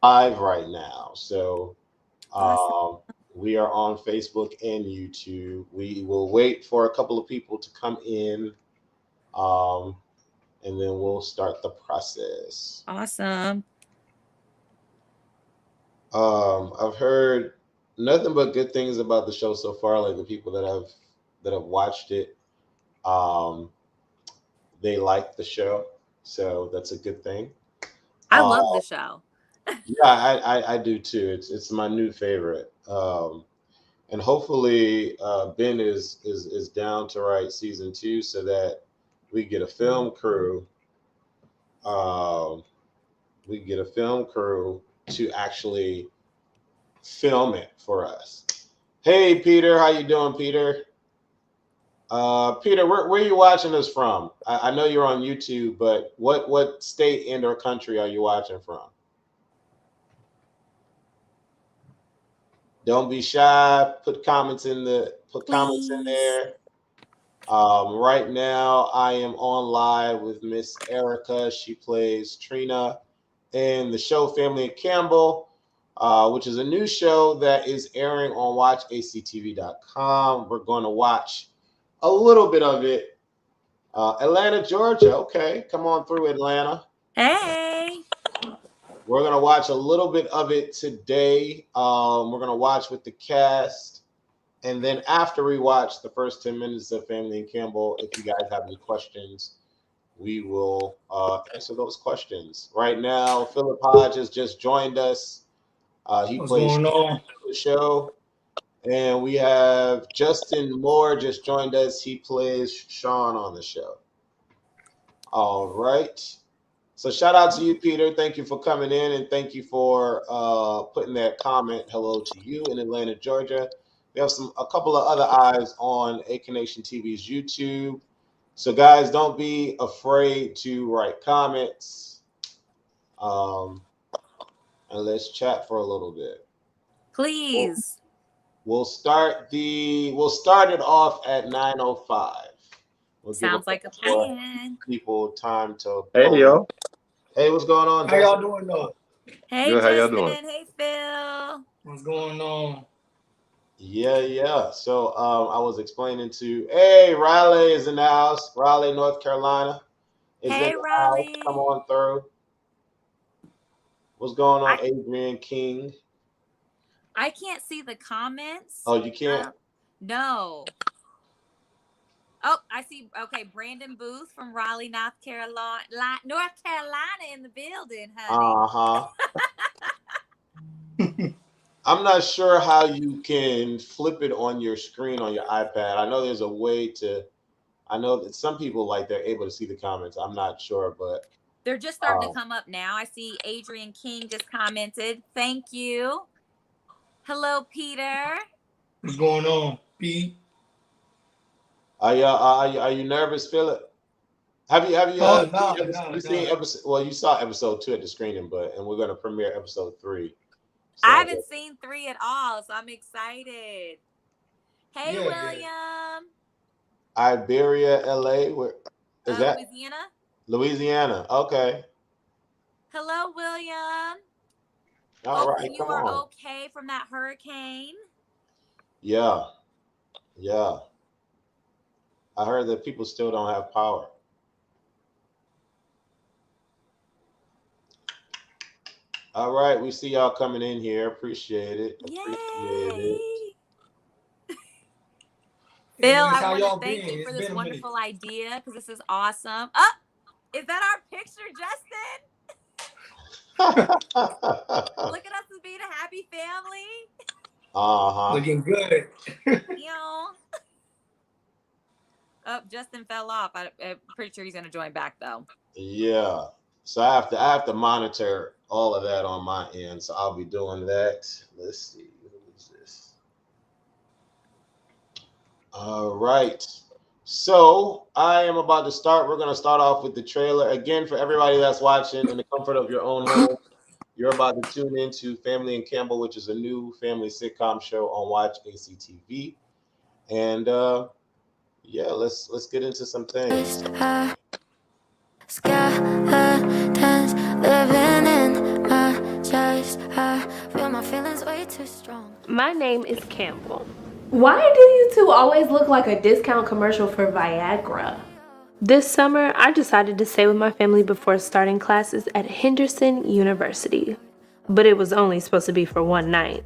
live right now. So Awesome. we are on Facebook and YouTube. We will wait for a couple of people to come in, um, and then we'll start the process. Awesome. I've heard nothing but good things about the show so far. Like the people that have watched it, um, they like the show, so that's a good thing. I Uh, love the show. yeah, I do too. It's my new favorite. And hopefully Ben is down to write season 2 so that we get a film crew. Um, we get a film crew to actually film it for us. Hey Peter, how you doing, Peter? Peter, where are you watching us from? I know you're on YouTube, but what state and or country are you watching from? Don't be shy. Put comments in Please. there. Right now, I am on live with Miss Erica. She plays Trina in the show Family and Campbell, which is a new show that is airing on WatchACTV.com. We're going to watch a little bit of it. Atlanta, Georgia. Okay, come on through, Atlanta. Hey. We're going to watch a little bit of it today. We're going to watch with the cast. And then after we watch the first 10 minutes of Family and Campbell, if you guys have any questions, we will answer those questions. Right now, Philip Hodge has just joined us. He What's plays going on? the show. And we have Justin Moore just joined us. He plays Sean on the show. All right. So shout out to you, Peter. Thank you for coming in, and thank you for putting that comment. Hello to you in Atlanta, Georgia. We have a couple of other eyes on A Nation TV's YouTube. So guys, don't be afraid to write comments. And let's chat for a little bit. Please. We'll start it off at 9:05. We'll give Sounds like a more plan. people time to. Hey yo, Hey, what's going on, How Justin? y'all doing though? Hey, good. How y'all Justin. doing? Hey, Phil. What's going on? Yeah. So I was explaining to hey, Riley is in the house. Raleigh, North Carolina is in Hey, the house. Raleigh. Come on through. What's going on, Adrian King? I can't see the comments. Oh, you can't? No. Oh, I see. Okay, Brandon Booth from Raleigh, North Carolina in the building, honey. I'm not sure how you can flip it on your screen on your iPad. I know there's a way to. I know that some people they're able to see the comments. I'm not sure, but they're just starting to come up now. I see Adrian King just commented. Thank you. Hello, Peter. What's going on, Pete? Are you nervous, Philip? Have you seen episode? Well, you saw episode 2 at the screening, and we're going to premiere episode 3. So, I haven't seen 3 at all, so I'm excited. Hey, William. Iberia, LA. Where is that? Louisiana. Louisiana. Okay. Hello, William. All right. You are okay from that hurricane. Yeah. I heard that people still don't have power. All right, we see y'all coming in here. Appreciate it. Yay. Phil, I want to thank you for this wonderful idea because this is awesome. Oh, is that our picture, Justin? Look at us as being a happy family. Looking good. Oh, Justin fell off. I'm pretty sure he's going to join back though. Yeah. So I have to monitor all of that on my end. So I'll be doing that. Let's see. Who is this? All right. So I am about to start. We're going to start off with the trailer. Again, for everybody that's watching in the comfort of your own home, you're about to tune into Family and Campbell, which is a new family sitcom show on WatchACTV. And yeah, let's get into some things. Skeletons living in my chest. I feel my feelings way too strong. My name is Campbell. Why do you two always look like a discount commercial for Viagra? This summer, I decided to stay with my family before starting classes at Henderson University. But it was only supposed to be for one night.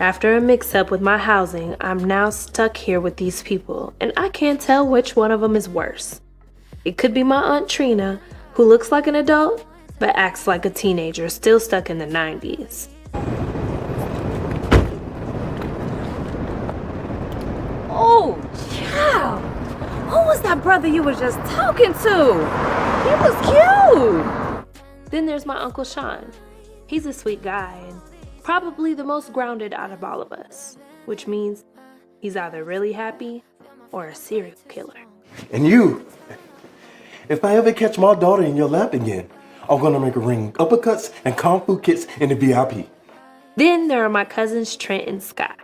After a mix-up with my housing, I'm now stuck here with these people, and I can't tell which one of them is worse. It could be my Aunt Trina, who looks like an adult, but acts like a teenager still stuck in the 90s. Oh, child. Who was that brother you were just talking to? He was cute. Then there's my Uncle Sean. He's a sweet guy and probably the most grounded out of all of us, which means he's either really happy or a serial killer. And you, if I ever catch my daughter in your lap again, I'm gonna make her ring uppercuts and kung fu kicks in the VIP. Then there are my cousins Trent and Sky.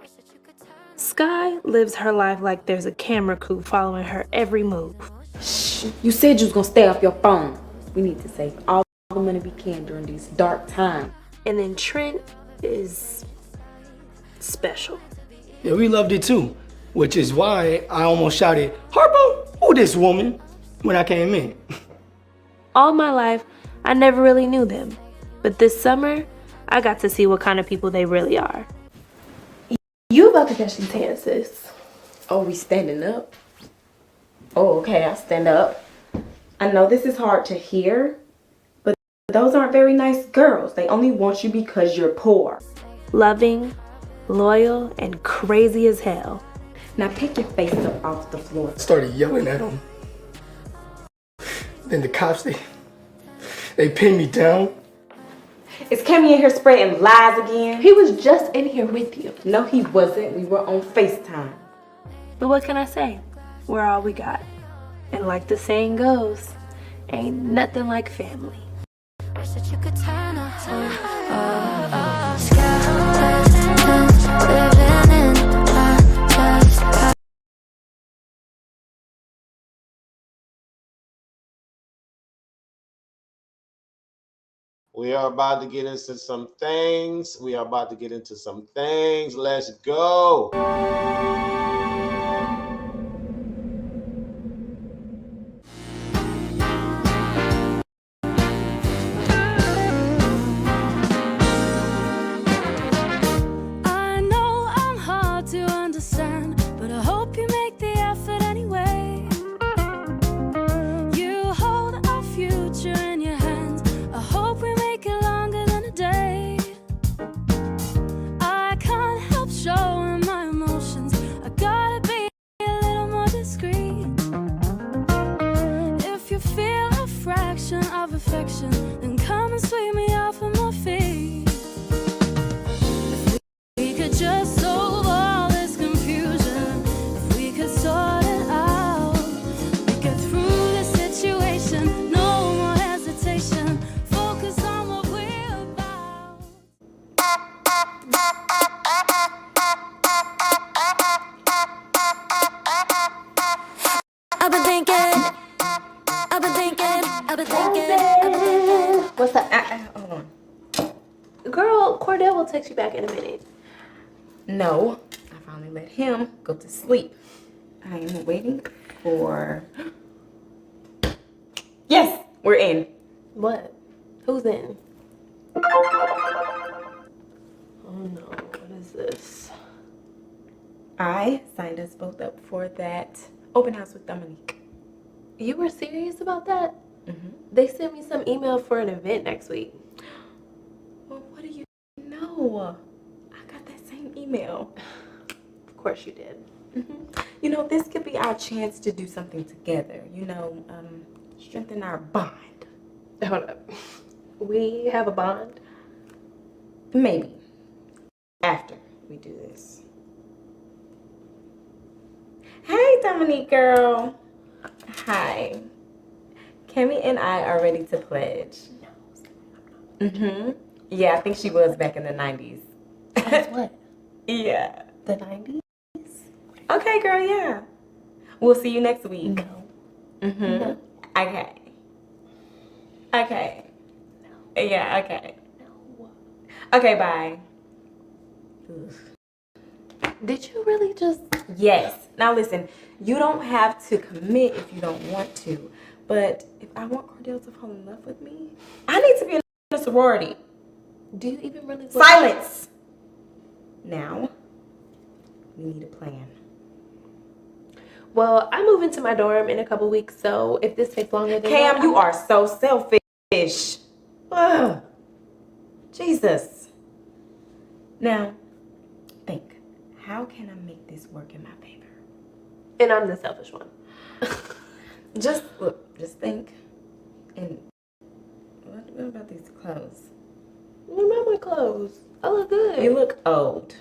Sky lives her life like there's a camera crew following her every move. Shh, you said you was gonna stay off your phone. We need to save all the money we can during these dark times. And then Trent is special. Yeah, we loved it too, which is why I almost shouted, "Harpo, who this woman?" when I came in. All my life, I never really knew them. But this summer, I got to see what kind of people they really are. You about to catch these hands, sis. Oh, we standing up? Oh, okay, I'll stand up. I know this is hard to hear, but those aren't very nice girls. They only want you because you're poor. Loving, loyal, and crazy as hell. Now pick your face up off the floor. Started yelling at him. Then the cops, they pinned me down. Is Cammy in here spreading lies again? He was just in here with you. No, he wasn't. We were on FaceTime. But what can I say? We're all we got. And like the saying goes, ain't nothing like family. Wish that you could turn off We are about to get into some things. Let's go. I know I'm hard to understand, but I hope you make the effort anyway. You hold our future in your hands. I hope we make it longer than a day. I can't help showing my emotions. I gotta be a little more discreet. If you feel a fraction of affection, then come and sweep me off of my feet. We could just solve all this confusion. If we could sort it out, we get through the situation. No more hesitation. Focus on what we're about. I've been thinking. What's up? Hold on. Girl, Cordell will text you back in a minute. No, I finally let him go to sleep. I am waiting for... Yes, we're in. What? Who's in? Oh no, what is this? I signed us both up for that open house with Dominique. You were serious about that? Mm-hmm. They sent me some email for an event next week. Well, what do you know? I got that same email. Of course you did. Mm-hmm. You know, this could be our chance to do something together. You know, strengthen our bond. Hold up. We have a bond? Maybe. After we do this. Hey, Dominique girl. Hi. Cammy and I are ready to pledge. No. Mm-hmm. Yeah, I think she was back in the 90s. That's what? Yeah. The 90s? Okay, girl, yeah. We'll see you next week. No. Mm-hmm. No. Okay. Okay. No. Yeah, okay. No. Okay, bye. Did you really just... Yes. Now listen, you don't have to commit if you don't want to. But if I want Cordell to fall in love with me, I need to be in a sorority. Do you even really... Silence! Now, we need a plan. Well, I move into my dorm in a couple weeks, so if this takes longer than Cam, that, you are so selfish. Ugh. Jesus. Now, think. How can I make this work in my favor? And I'm the selfish one. Just think. And what about these clothes? What about my clothes? I look good. You look old.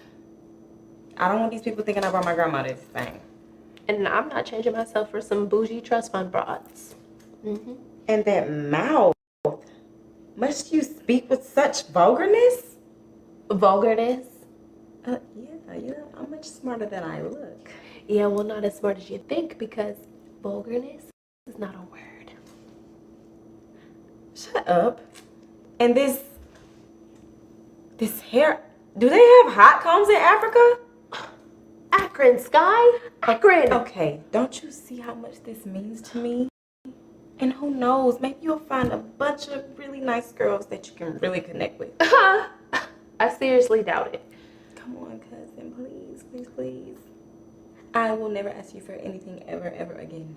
I don't want these people thinking I brought my grandma to this thing. And I'm not changing myself for some bougie trust fund broads. Mm-hmm. And that mouth. Must you speak with such vulgarness? Vulgarness? Yeah, I'm much smarter than I look. Yeah, well, not as smart as you think, because vulgarness is not a word. Shut up. And this hair, do they have hot combs in Africa? Akron, Sky? Akron! Okay, don't you see how much this means to me? And who knows, maybe you'll find a bunch of really nice girls that you can really connect with. I seriously doubt it. Come on, cousin, please, please, please. I will never ask you for anything ever, ever again.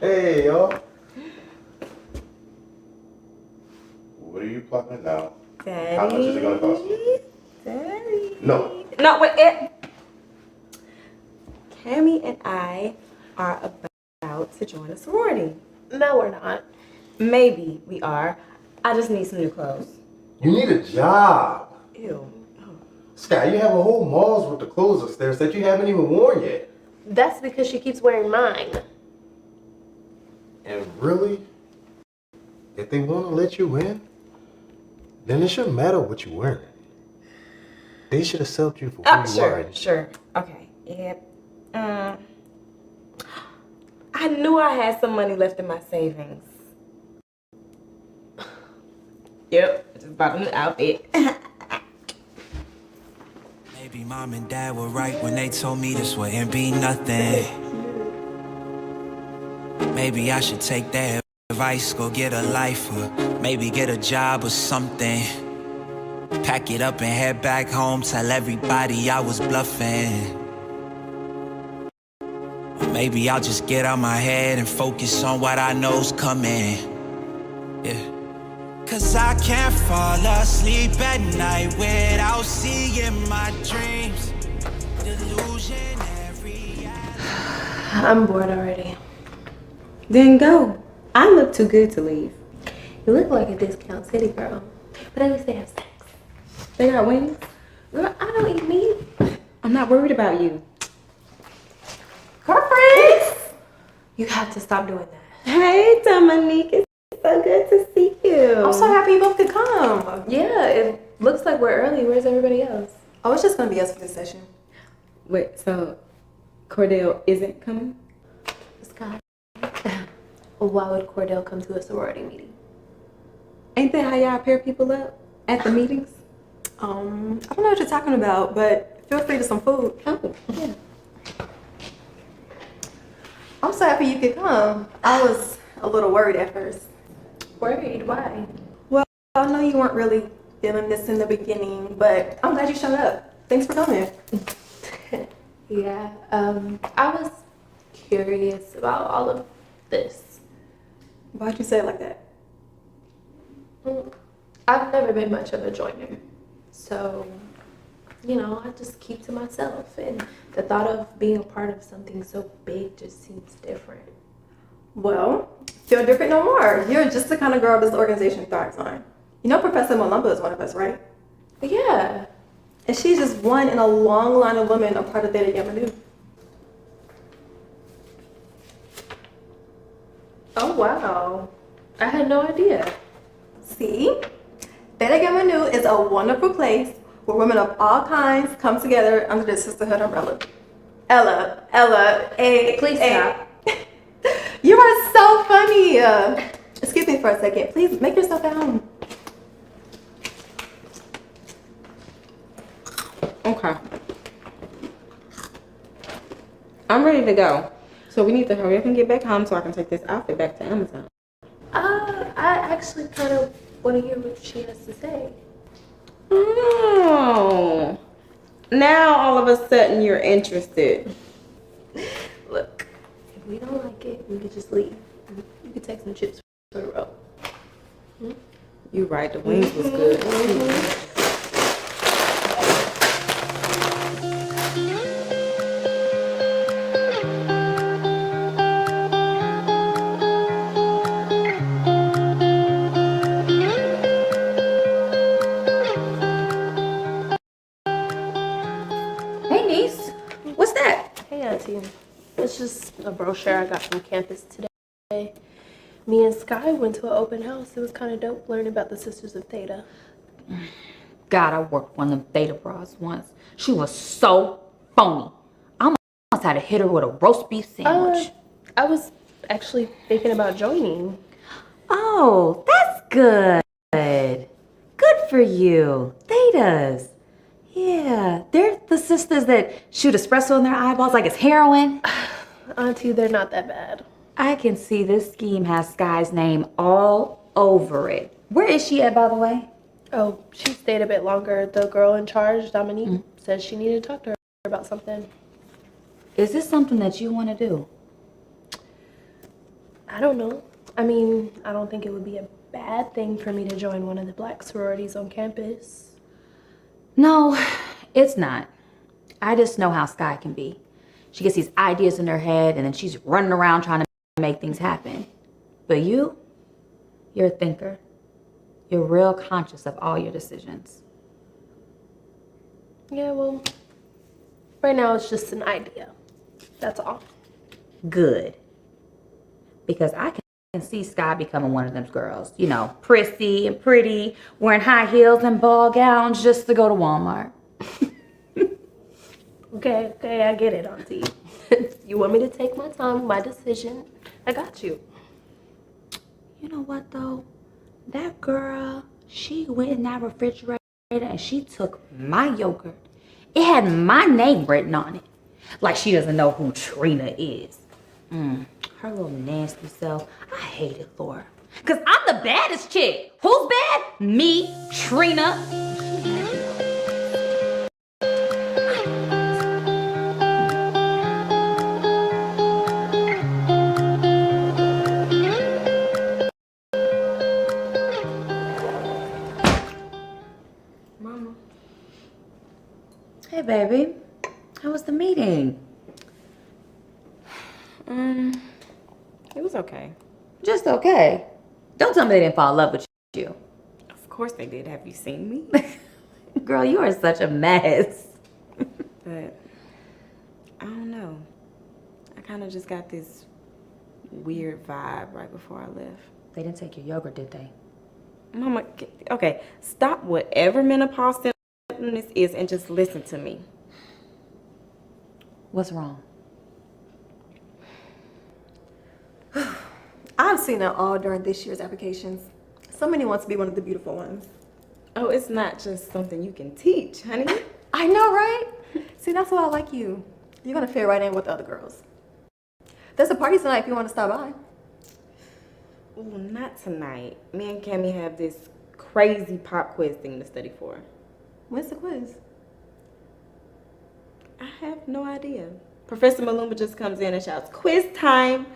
Hey, y'all. What are you plucking now? Daddy. How much is it gonna cost you? Daddy. No. No, wait. Cammy and I are about to join a sorority. No, we're not. Maybe we are. I just need some new clothes. You need a job. Ew. Sky, you have a whole malls with the clothes upstairs that you haven't even worn yet. That's because she keeps wearing mine. And really, if they want to let you in, then it shouldn't matter what you're wearing. They should accept you for who you are. Sure. Okay. Yep. I knew I had some money left in my savings. Yep. I just bought a new outfit. Maybe mom and dad were right when they told me this wouldn't be nothing. Maybe I should take their advice, go get a life, or maybe get a job or something. Pack it up and head back home, tell everybody I was bluffing. Or maybe I'll just get out my head and focus on what I know's coming. Yeah. Cause I can't fall asleep at night without seeing my dreams. Delusion every I'm bored already. Then go. I look too good to leave. You look like a discount city girl. But at least they have sex. They got wings? Girl, I don't eat meat. I'm not worried about you. Girlfriends! You have to stop doing that. Hey, Dominique. It's so good to see you. I'm so happy you both could come. Yeah, it looks like we're early. Where's everybody else? Oh, it's just gonna be us for this session. Wait, so Cordell isn't coming? Scott. Why would Cordell come to a sorority meeting? Ain't that how y'all pair people up at the meetings? I don't know what you're talking about, but feel free to some food. Oh, yeah. I'm so happy you could come. I was a little worried at first. Worried? Why? Well, I know you weren't really feeling this in the beginning, but I'm glad you showed up. Thanks for coming. Yeah, I was curious about all of this. Why'd you say it like that? I've never been much of a joiner. So, you know, I just keep to myself. And the thought of being a part of something so big just seems different. Well, feel different no more. You're just the kind of girl this organization thrives on. You know Professor Malumba is one of us, right? Yeah. And she's just one in a long line of women a part of Theta Gamma Nu. Oh, wow. I had no idea. See? Theta Gamma Nu is a wonderful place where women of all kinds come together under the sisterhood umbrella. Ella, Please stop. You are so funny. Excuse me for a second. Please make yourself at home. Okay. I'm ready to go. So we need to hurry up and get back home so I can take this outfit back to Amazon. I actually kind of want to hear what she has to say. Oh. Now all of a sudden you're interested. Look, if we don't like it, we could just leave. You could take some chips for the road. You right, the wings was good. Hey, niece. What's that? Hey, Auntie. It's just a brochure I got from campus today. Me and Sky went to an open house. It was kind of dope learning about the Sisters of Theta. God, I worked with one of them Theta bras once. She was so phony. I almost had to hit her with a roast beef sandwich. I was actually thinking about joining. Oh, that's good. Good for you. Thetas. Yeah, they're the sisters that shoot espresso in their eyeballs like it's heroin. Auntie, they're not that bad. I can see this scheme has Sky's name all over it. Where is she at, by the way? Oh, she stayed a bit longer. The girl in charge, Dominique, said she needed to talk to her about something. Is this something that you want to do? I don't know. I mean, I don't think it would be a bad thing for me to join one of the black sororities on campus. No, it's not. I just know how Sky can be. She gets these ideas in her head and then she's running around trying to make things happen. But you're a thinker. You're real conscious of all your decisions. Yeah, well, right now it's just an idea. That's all. Good. Because I can see Sky becoming one of them girls. You know, prissy and pretty, wearing high heels and ball gowns just to go to Walmart. Okay, I get it, Auntie. You want me to take my time with my decision? I got you. You know what, though? That girl, she went in that refrigerator and she took my yogurt. It had my name written on it. Like she doesn't know who Trina is. Her little nasty self. I hate it for her. Because I'm the baddest chick. Who's bad? Me, Trina. Mama. Hey, baby. How was the meeting? It was okay. Just okay. Don't tell me they didn't fall in love with you. Of course they did. Have you seen me? Girl, you are such a mess. But I don't know. I kind of just got this weird vibe right before I left. They didn't take your yogurt, did they? Mama, okay, stop whatever menopause symptom this is and just listen to me. What's wrong? I've seen it all during this year's applications. Somebody wants to be one of the beautiful ones. Oh, it's not just something you can teach, honey. I know, right? See, that's why I like you. You're gonna fit right in with the other girls. There's a party tonight if you want to stop by. Ooh, not tonight. Me and Cammy have this crazy pop quiz thing to study for. When's the quiz? I have no idea. Professor Maluma just comes in and shouts, "Quiz time!"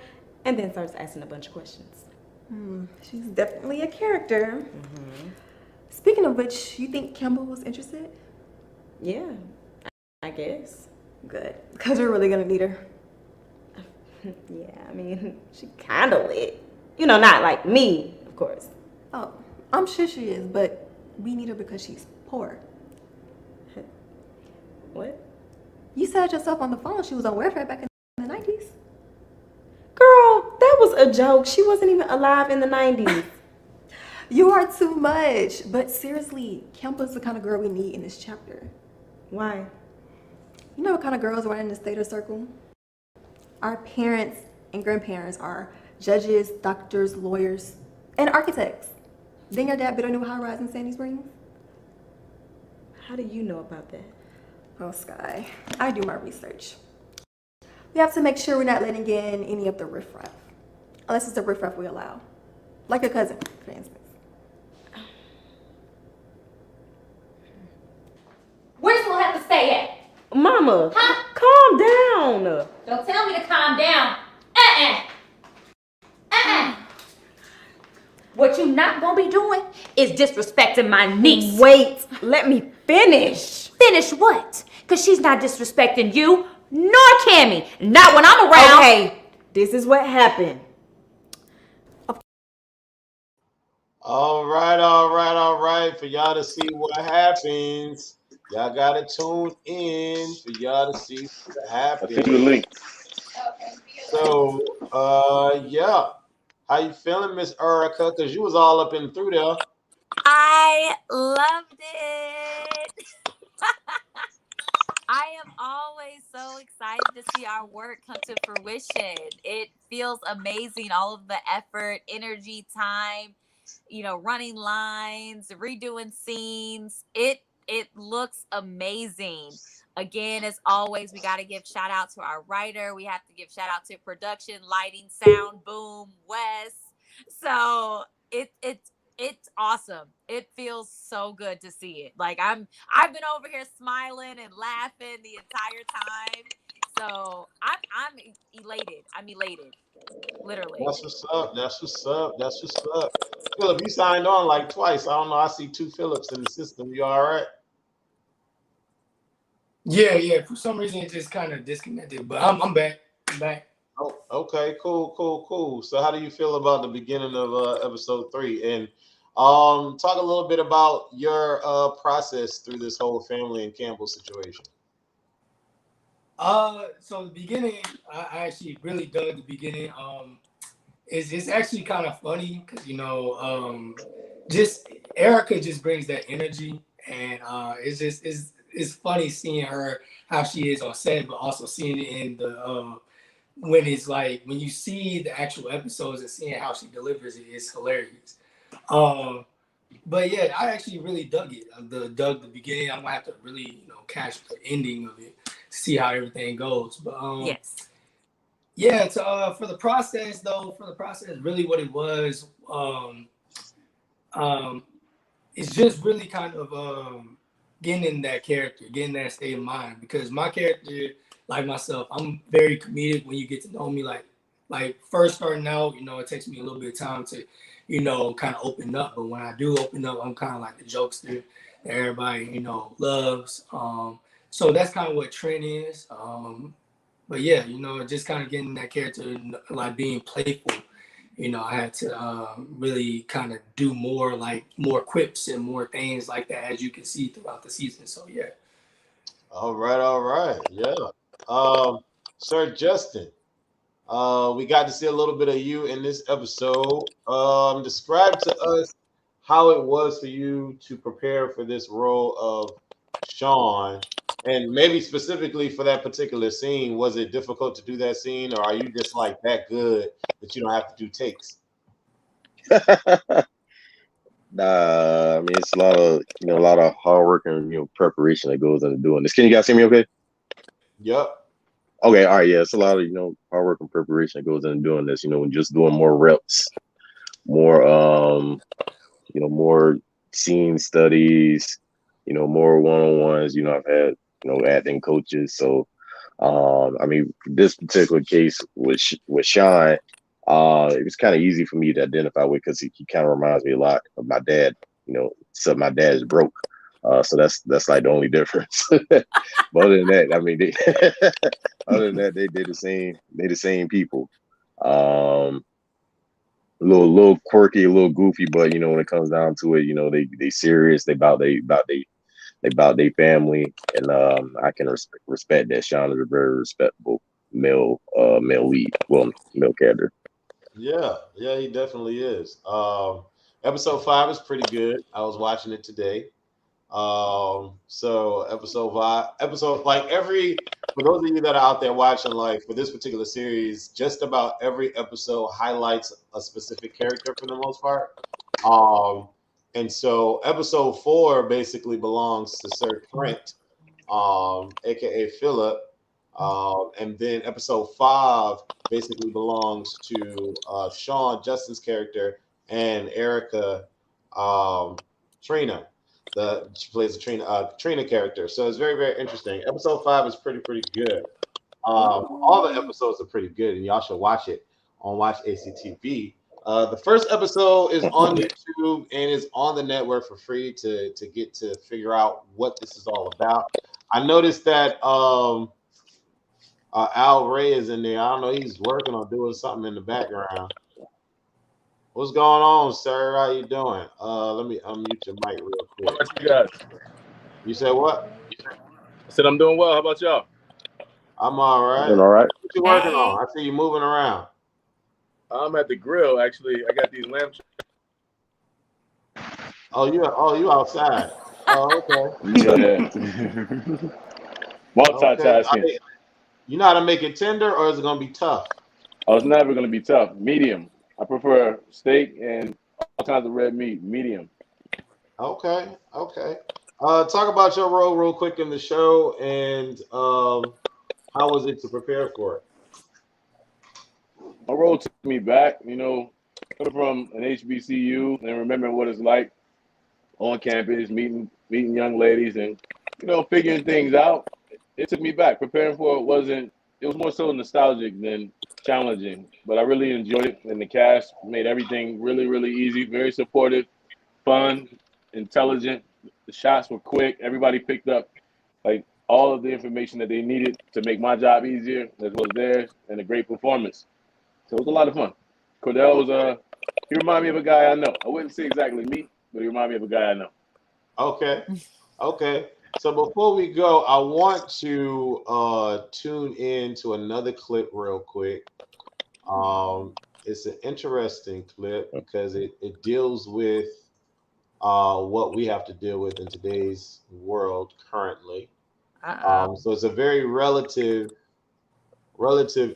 and then starts asking a bunch of questions. She's definitely a character. Speaking of which, you think Campbell was interested? Yeah, I guess. Good, because we're really gonna need her. Yeah, I mean, she kind of lit. You know, not like me, of course. Oh, I'm sure she is, but we need her because she's poor. What? You said yourself on the phone she was on welfare back in the 90s. Girl, that was a joke. She wasn't even alive in the 90s. You are too much. But seriously, Campbell's the kind of girl we need in this chapter. Why? You know what kind of girls are in this theta circle? Our parents and grandparents are judges, doctors, lawyers, and architects. Then your dad built a new high-rise in Sandy Springs. How do you know about that? Oh, Sky, I do my research. We have to make sure we're not letting in any of the riffraff. Unless it's the riffraff we allow. Like your cousin, for instance. Where's we'll have to stay at? Mama, Huh? calm down. Don't tell me to calm down. What you not gonna be doing is disrespecting my niece. Wait, let me finish. Finish what? Cause she's not disrespecting you, nor Cammy. Not when I'm around. Okay, this is what happened. All right. For y'all to see what happens, y'all gotta tune in for y'all to see what happens. I sent you the link. So, yeah. How you feeling, Miss Erica? Cause you was all up and through there. I loved it. I am always so excited to see our work come to fruition. It feels amazing. All of the effort, energy, time, running lines, redoing scenes. It looks amazing. Again, as always, we got to give shout out to our writer. We have to give shout out to production, lighting, sound, boom, Wes. So it's awesome. It feels so good to see it. Like I've been over here smiling and laughing the entire time. So I'm elated. I'm elated. Literally. That's what's up. Philip, you signed on like twice. I don't know. I see 2 Phillips in the system. You all right? Yeah. For some reason, it just kind of disconnected, but I'm back. I'm back. Oh, okay, cool. So, how do you feel about the beginning of episode 3? And talk a little bit about your process through this whole family and Campbell situation. So the beginning, I actually really dug the beginning. It's actually kind of funny because just Erica just brings that energy, and it's funny seeing her how she is on set, but also seeing it in the when it's like when you see the actual episodes and seeing how she delivers it is hilarious. But yeah, I actually really dug it. Dug the beginning. I'm gonna have to really catch the ending of it to see how everything goes. But yes. Yeah, for the process, really what it was, it's just really kind of getting in that character, getting that state of mind. Because my character, like myself, I'm very comedic when you get to know me. Like first starting out, it takes me a little bit of time to, kind of open up. But when I do open up, I'm kind of like the jokester that everybody, loves. So that's kind of what Trent is. But yeah, just kind of getting that character, like being playful. I had to really kind of do more quips and more things like that, as you can see throughout the season. So yeah. All right. Yeah. Sir Justin, we got to see a little bit of you in this episode. Describe to us how it was for you to prepare for this role of Sean. And maybe specifically for that particular scene, was it difficult to do that scene, or are you just like that good that you don't have to do takes? Nah, I mean it's a lot of hard work and preparation that goes into doing this. Can you guys hear me okay? Yep. Okay, all right, yeah. It's a lot of hard work and preparation that goes into doing this, just doing more reps, more more scene studies, more one-on-ones. I've had acting coaches. So I mean, this particular case with Sean, it was kind of easy for me to identify with because he kind of reminds me a lot of my dad, except my dad is broke. So that's like the only difference. But other than that, I mean, they're the same people. A little quirky, a little goofy, but when it comes down to it, they serious. They about their family, and I can respect that. Sean is a very respectable male lead, male character. Yeah, he definitely is. Episode 5 is pretty good. I was watching it today. So episode 5, for those of you that are out there watching, like for this particular series, just about every episode highlights a specific character for the most part. And so episode 4 basically belongs to Sir Trent. aka Philip. And then episode 5 basically belongs to Sean, Justin's character, and Erica, Trina. She plays the Trina character. So it's very, very interesting. Episode 5 is pretty good. All the episodes are pretty good, and y'all should watch it on Watch ACTV. The first episode is on YouTube and is on the network for free to get to figure out what this is all about. I noticed that Al Ray is in there. I don't know. He's working on doing something in the background. What's going on, sir? How you doing? Let me unmute your mic real quick. How about you guys? You said what? I said I'm doing well. How about y'all? I'm all right. Doing all right. What you working on? I see you moving around. I'm at the grill actually. I got these lamb chops. Oh, you outside. Oh, okay. Yeah. Multitasking. You know how to make it tender, or is it gonna be tough? Oh, it's never gonna be tough. Medium. I prefer steak and all kinds of red meat. Medium. Okay. Talk about your role real quick in the show, and how was it to prepare for it? My role took me back, coming from an HBCU and remembering what it's like on campus, meeting young ladies, and figuring things out. It took me back. Preparing for it was more so nostalgic than challenging, but I really enjoyed it, and the cast made everything really, really easy, very supportive, fun, intelligent. The shots were quick. Everybody picked up like all of the information that they needed to make my job easier, as well as theirs, and a great performance. So it was a lot of fun. Cordell was he reminded me of a guy I know. I wouldn't say exactly me, but he reminded me of a guy I know. Okay. So before we go, I want to tune in to another clip real quick. It's an interesting clip because it deals with what we have to deal with in today's world currently. So it's a very relative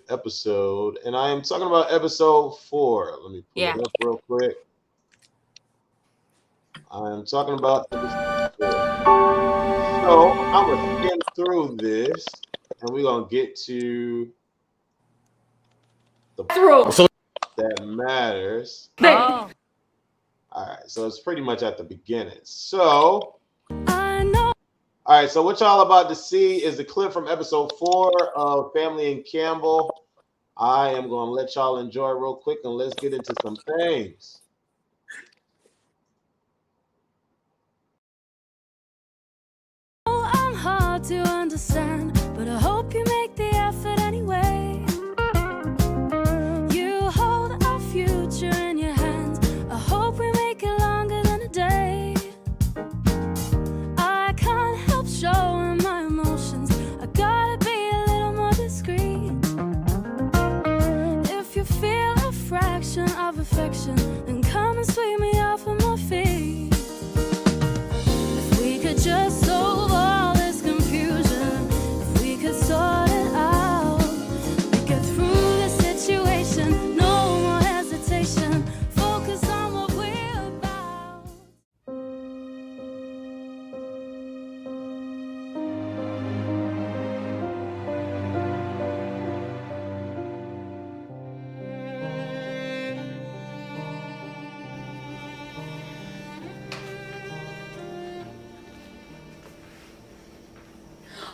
episode, and I am talking about episode 4. Let me pull it up real quick. I'm talking about episode 4. So I'm gonna skim through this, and we're gonna get to the part that matters. Oh. All right, so it's pretty much at the beginning. So, all right, so what y'all about to see is the clip from episode 4 of Family and Campbell. I am going to let y'all enjoy it real quick, and let's get into some things. I'm hard to understand, but I hope you make the effort anyway. You hold our future in your hands. I hope we make it longer than a day. I can't help showing my emotions. I gotta be a little more discreet. If you feel a fraction of affection, then come and sweep me off of my feet. If we could just solve all this confusion, if we could sort it out, we get through the situation, no more hesitation, focus on what we're about.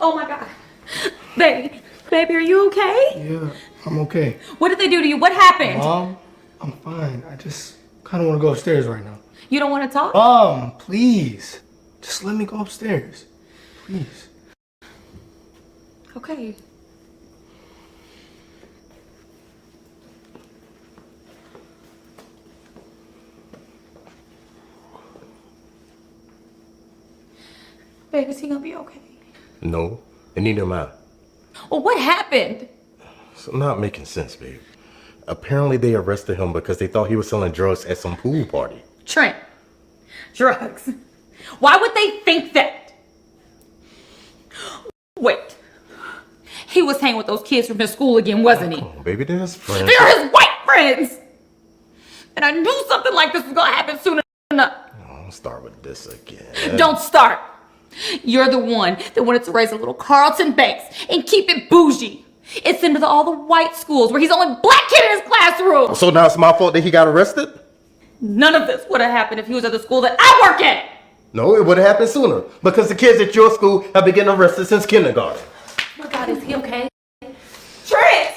Oh my God. Baby, are you okay? Yeah, I'm okay. What did they do to you? What happened? Mom, I'm fine. I just kind of want to go upstairs right now. You don't want to talk? Mom, please. Just let me go upstairs. Please. Okay. Babe, is he gonna be okay? No, and neither am I. Well, what happened? It's not making sense, babe. Apparently they arrested him because they thought he was selling drugs at some pool party. Trent, drugs. Why would they think that? Wait. He was hanging with those kids from his school again, wasn't he? Come on, baby, they're his friends. They're his white friends! And I knew something like this was gonna happen soon enough. Don't start with this again. Don't start. You're the one that wanted to raise a little Carlton Banks and keep it bougie. And send him to all the white schools where he's the only black kid in his classroom. So now it's my fault that he got arrested? None of this would have happened if he was at the school that I work at. No, it would have happened sooner because the kids at your school have been getting arrested since kindergarten. Oh my God, is he okay? Trent!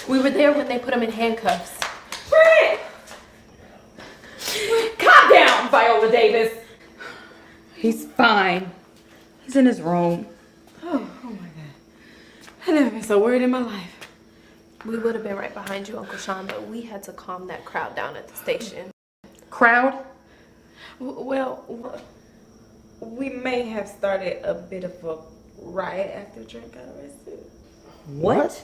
We were there when they put him in handcuffs. Trent! Calm down, Viola Davis. He's fine. He's in his room. Oh my God. I've never been so worried in my life. We would have been right behind you, Uncle Sean, but we had to calm that crowd down at the station. Crowd? Well, we may have started a bit of a riot after Trent got arrested. What?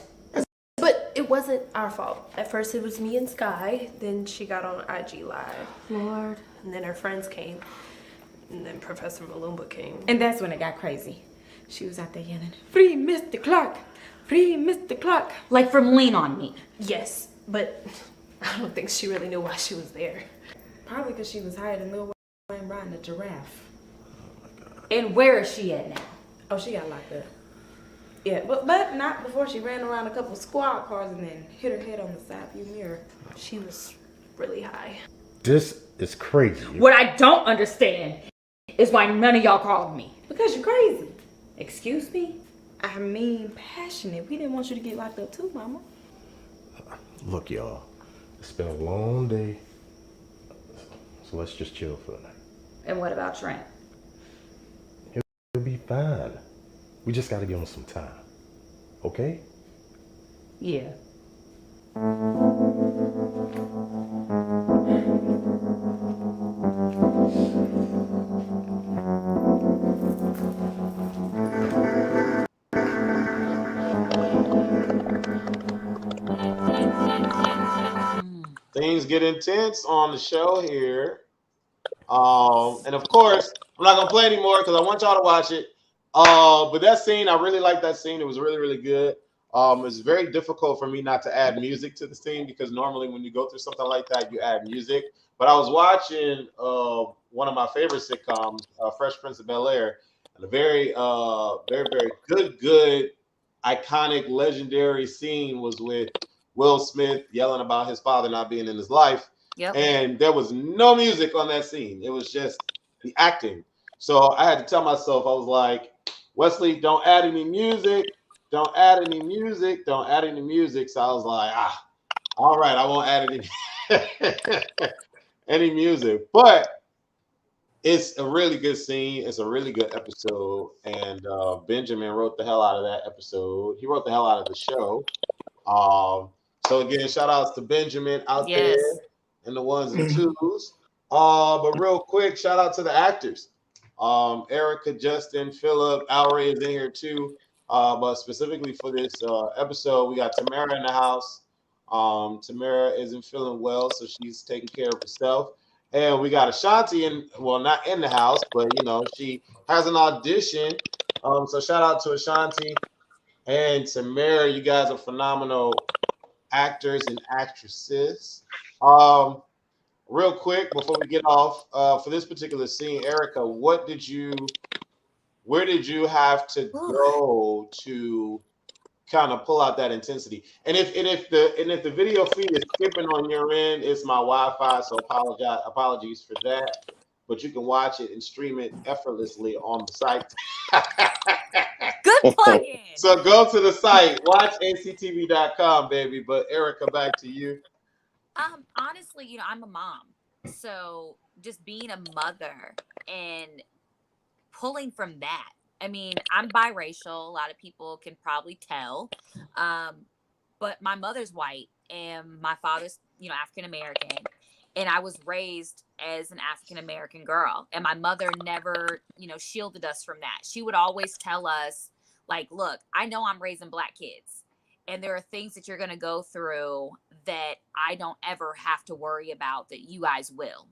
But it wasn't our fault. At first it was me and Sky, then she got on IG Live. Lord. And then her friends came. And then Professor Malumba came. And that's when it got crazy. She was out there yelling, "Free Mr. Clark! Free Mr. Clark!" Like from Lean on Me. Yes, but I don't think she really knew why she was there. Probably because she was hired in Lil Wayne riding a giraffe. And where is she at now? Oh, she got locked up. Yeah, but not before she ran around a couple squad cars and then hit her head on the side view mirror. She was really high. This is crazy. What I don't understand is why none of y'all called me. Because you're crazy. Excuse me? I mean, passionate. We didn't want you to get locked up too, Mama. Look, y'all, it's been a long day, so let's just chill for the night. And what about Trent? He'll be fine. We just gotta give him some time, okay? Yeah. Things get intense on the show here. And of course, I'm not gonna play anymore because I want y'all to watch it. But that scene, I really like that scene. It was really, really good. It's very difficult for me not to add music to the scene because normally when you go through something like that, you add music. But I was watching one of my favorite sitcoms, Fresh Prince of Bel-Air, and a very, very good, iconic, legendary scene was with Will Smith yelling about his father not being in his life. Yep. And there was no music on that scene. It was just the acting. So I had to tell myself, I was like, Wesley, don't add any music. Don't add any music. Don't add any music. So I was like, all right, I won't add any music. But it's a really good scene. It's a really good episode. And Benjamin wrote the hell out of that episode. He wrote the hell out of the show. So again, shout outs to Benjamin out there and the ones and twos. But real quick, shout out to the actors. Erica, Justin, Philip, Alray is in here too. But specifically for this episode, we got Tamara in the house. Tamara isn't feeling well, so she's taking care of herself. And we got Ashanti not in the house, but you know, she has an audition. So shout out to Ashanti and Tamara. You guys are phenomenal actors and actresses. Real quick before we get off, for this particular scene, Erica, where did you have to go to kind of pull out that intensity? And if the video feed is skipping on your end, it's my Wi-Fi, so apologies for that. But you can watch it and stream it effortlessly on the site. Good plug-in. So go to the site, watch actv.com, baby. But Erica, back to you. Honestly, you know, I'm a mom. So just being a mother and pulling from that. I mean, I'm biracial. A lot of people can probably tell. But my mother's white and my father's, you know, African American. And I was raised as an African American girl. And my mother never, you know, shielded us from that. She would always tell us, like, look, I know I'm raising Black kids. And there are things that you're going to go through that I don't ever have to worry about that you guys will.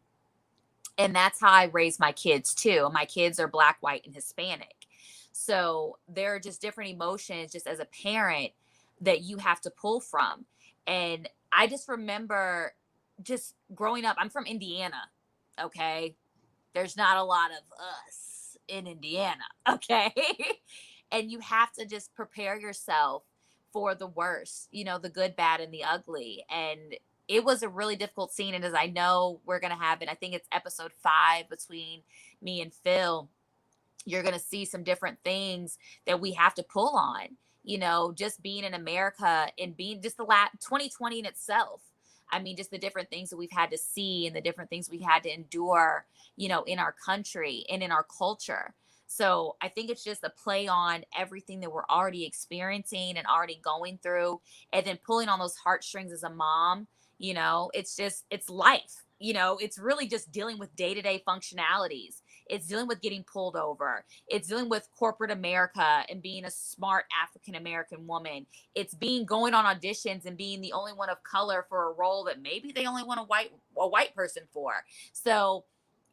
And that's how I raise my kids too. My kids are Black, white, and Hispanic. So there are just different emotions just as a parent that you have to pull from. And I just remember just growing up, I'm from Indiana. Okay. There's not a lot of us in Indiana, okay? And you have to just prepare yourself for the worst, you know, the good, bad, and the ugly. And it was a really difficult scene. And as I know, we're going to have it, I think it's episode 5 between me and Phil, you're going to see some different things that we have to pull on, you know, just being in America and being just the 2020 in itself. I mean, just the different things that we've had to see and the different things we had to endure, you know, in our country and in our culture. So I think it's just a play on everything that we're already experiencing and already going through, and then pulling on those heartstrings as a mom. You know, it's life. You know, it's really just dealing with day-to-day functionalities. It's dealing with getting pulled over. It's dealing with corporate America and being a smart African American woman. It's being going on auditions and being the only one of color for a role that maybe they only want a white person for. So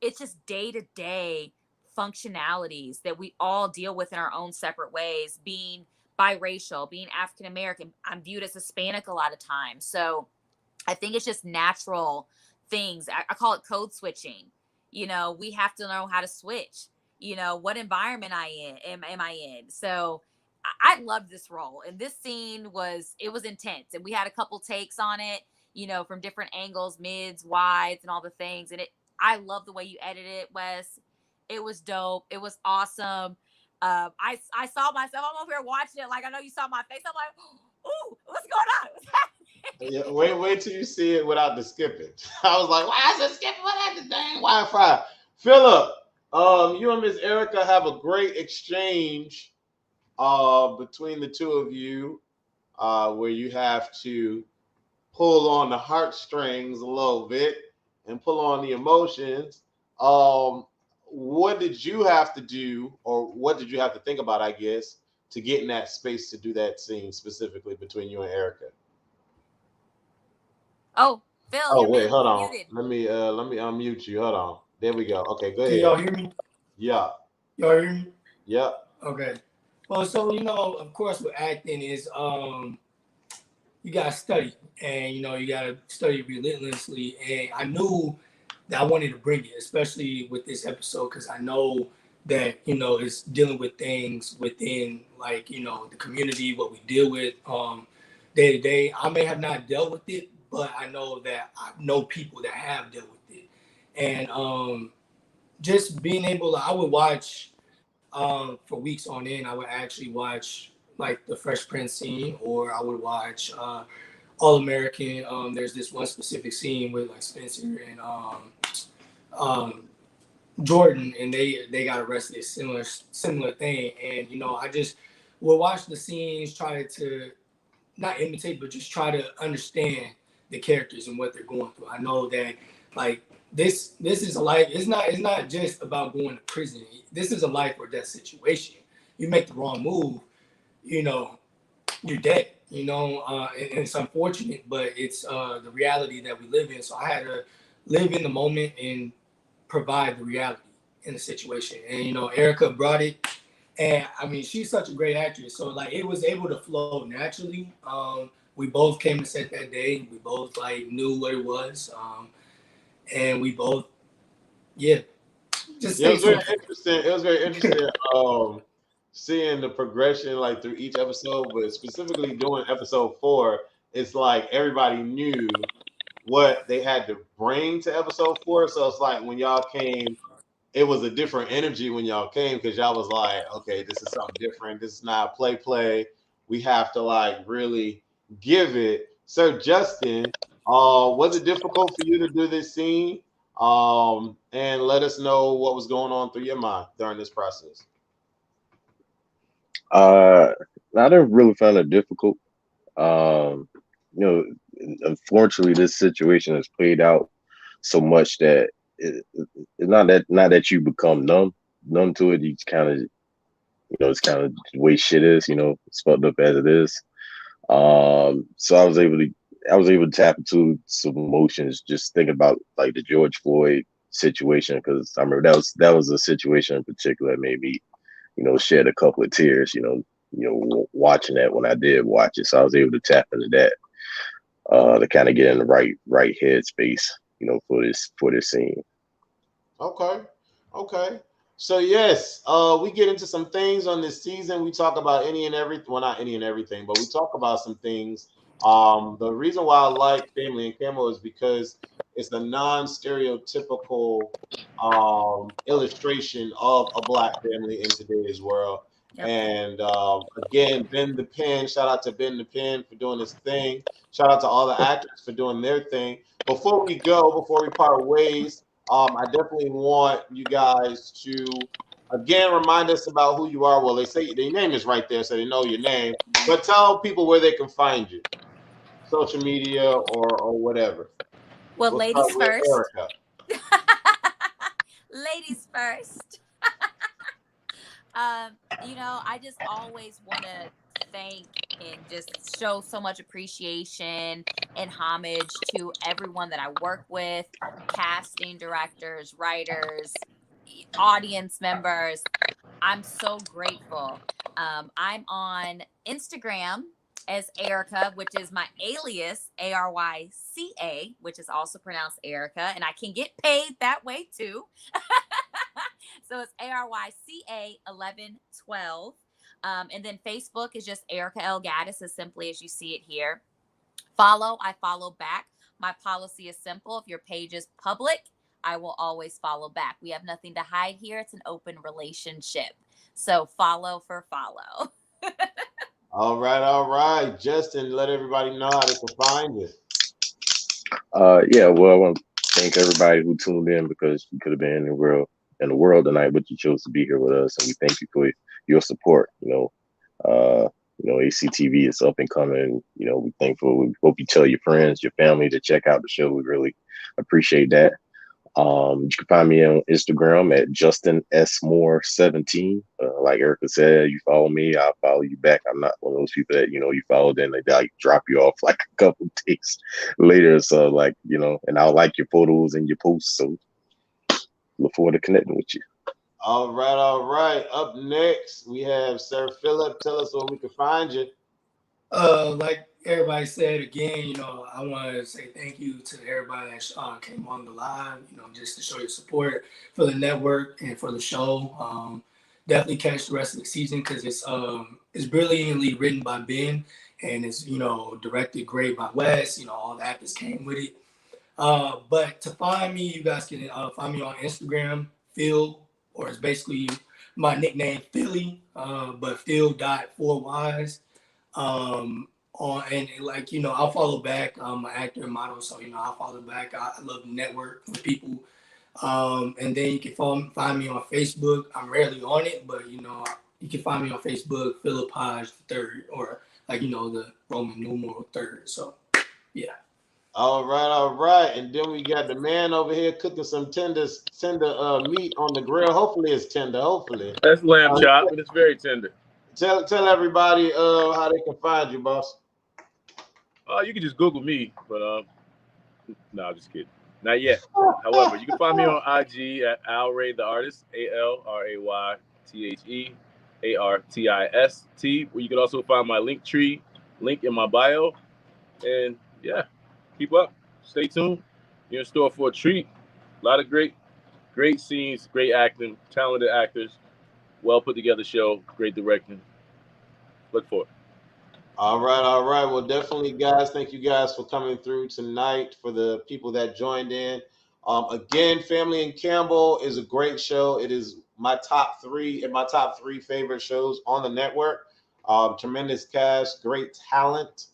it's just day-to-day functionalities that we all deal with in our own separate ways. Being biracial, being African American, I'm viewed as Hispanic a lot of times. So I think it's just natural things. I call it code switching. You know, we have to know how to switch. You know, what environment am I in? So I loved this role, and this scene was intense, and we had a couple takes on it. You know, from different angles, mids, wides, and all the things. And I love the way you edited it, Wes. It was dope. It was awesome. I saw myself. I'm over here watching it. Like, I know you saw my face. I'm like, ooh, what's going on? What's happening? Yeah, wait till you see it without the skipping. I was like, why is it skipping without the dang Wi-Fi? Philip, you and Miss Erica have a great exchange between the two of you, where you have to pull on the heartstrings a little bit and pull on the emotions. What did you have to do, or what did you have to think about, I guess, to get in that space to do that scene specifically between you and Erica? Oh, Phil, Oh you're wait, hold on. muted. Let me unmute you. Hold on. There we go. Okay, go Can ahead. y'all hear me? Yeah. Y'all hear me? Yeah. Okay. Well, so you know, of course, with acting is you gotta study, and you know, you gotta study relentlessly. And I knew that I wanted to bring it, especially with this episode, because I know that you know it's dealing with things within, like, you know, the community, what we deal with day to day. I may have not dealt with it, but I know that I know people that have dealt with it, and just being able to, I would watch for weeks on end. I would actually watch like the Fresh Prince scene, or I would watch All American. There's this one specific scene with like Spencer and um, Jordan, and they got arrested. Similar thing, and you know, I just will watch the scenes, try to not imitate, but just try to understand the characters and what they're going through. I know that like this is a life. It's not just about going to prison. This is a life or death situation. You make the wrong move, you know, you're dead. You know, and it's unfortunate, but it's the reality that we live in. So I had to live in the moment and provide the reality in the situation. And you know, Erica brought it, and I mean, she's such a great actress. So like, it was able to flow naturally. We both came to set that day. We both like knew what it was, and we both, yeah, just Yeah, it stay was very tuned. interesting. It was very interesting seeing the progression like through each episode, but specifically doing episode 4, it's like everybody knew what they had to bring to episode 4. So it's like when y'all came, it was a different energy when y'all came, because y'all was like, okay, this is something different. This is not play. We have to like really give it. So Justin, was it difficult for you to do this scene? And let us know what was going on through your mind during this process. Uh, I didn't really find it difficult. You know, unfortunately, this situation has played out so much that it's not that you become numb to it. You just kind of, it's kind of the way shit is. It's fucked up as it is. So I was able to tap into some emotions, just think about like the George Floyd situation, because I remember that was a situation in particular that made me, shed a couple of tears. Watching that when I did watch it, so I was able to tap into that to kind of get in the right headspace, for this scene. Okay. Okay. So yes, we get into some things on this season. We talk about any and everything. Well, not any and everything, but we talk about some things. The reason why I like Family and Camel is because it's a non-stereotypical illustration of a black family in today's world. Yep. And again, Ben the Pen, shout out to Ben the Pen for doing his thing. Shout out to all the actors for doing their thing. Before we go, before we part ways, I definitely want you guys to again remind us about who you are. Well, they say their name is right there, so they know your name. But tell people where they can find you, social media or whatever. Well, We'll start ladies with first. Erica. Ladies first. I just always want to thank and just show so much appreciation and homage to everyone that I work with, casting directors, writers, audience members. I'm so grateful. I'm on Instagram as Erica, which is my alias, Aryca, which is also pronounced Erica, and I can get paid that way too. So it's Aryca 1112. And then Facebook is just Erica L. Gaddis, as simply as you see it here. I follow back. My policy is simple. If your page is public, I will always follow back. We have nothing to hide here. It's an open relationship. So follow for follow. All right. Justin, let everybody know how they can find you. Yeah, well, I want to thank everybody who tuned in because you could have been in the world tonight, but you chose to be here with us, and we thank you for your support. ACTV is up and coming. We're thankful. We hope you tell your friends, your family to check out the show. We really appreciate that. You can find me on Instagram at Justin S. Moore 17. Like Erica said, you follow me, I'll follow you back. I'm not one of those people that, you follow, then they like drop you off like a couple days later. So and I'll like your photos and your posts. So look forward to connecting with you. All right. Up next, we have Sir Philip. Tell us where we can find you. Like everybody said again, I want to say thank you to everybody that came on the live, just to show your support for the network and for the show. Definitely catch the rest of the season because it's brilliantly written by Ben and it's directed great by Wes. All the actors came with it. But to find me, you guys can find me on Instagram, Phil, or it's basically my nickname Philly, but Phil.4Ys. I'll follow back. I'm an actor and model, so I'll follow back. I love the network with people. And then you can find me on Facebook. I'm rarely on it, but you can find me on Facebook, Philip Hodge III, or the Roman numeral third. So yeah. All right. And then we got the man over here cooking some tender meat on the grill. Hopefully it's tender. Hopefully. That's lamb chop, but it's very tender. Tell everybody how they can find you, boss. You can just Google me, but no, I'm just kidding. Not yet. However, you can find me on IG at Alray the Artist, ALRAYTHEARTIST, where you can also find my Linktree link in my bio. And yeah, keep up. Stay tuned. You're in store for a treat. A lot of great scenes, great acting, talented actors, well put together show, great directing. Look for it. All right. Well, definitely, guys. Thank you guys for coming through tonight. For the people that joined in, again, Family and Campbell is a great show. It is my top three favorite shows on the network. Tremendous cast, great talent,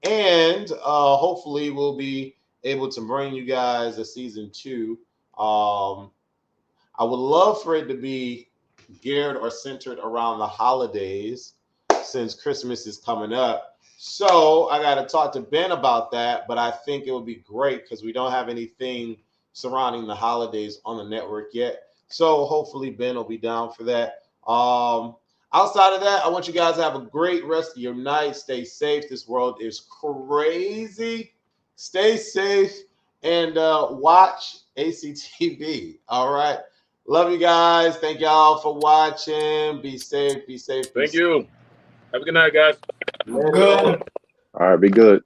and hopefully we'll be able to bring you guys a season 2. I would love for it to be geared or centered around the holidays, since Christmas is coming up. So I got to talk to Ben about that, but I think it would be great because we don't have anything surrounding the holidays on the network yet. So hopefully Ben will be down for that. Outside of that, I want you guys to have a great rest of your night. Stay safe. This world is crazy. Stay safe and watch ACTV. All right. Love you guys. Thank y'all for watching. Be safe. Thank you. Have a good night, guys. Good. All right, be good.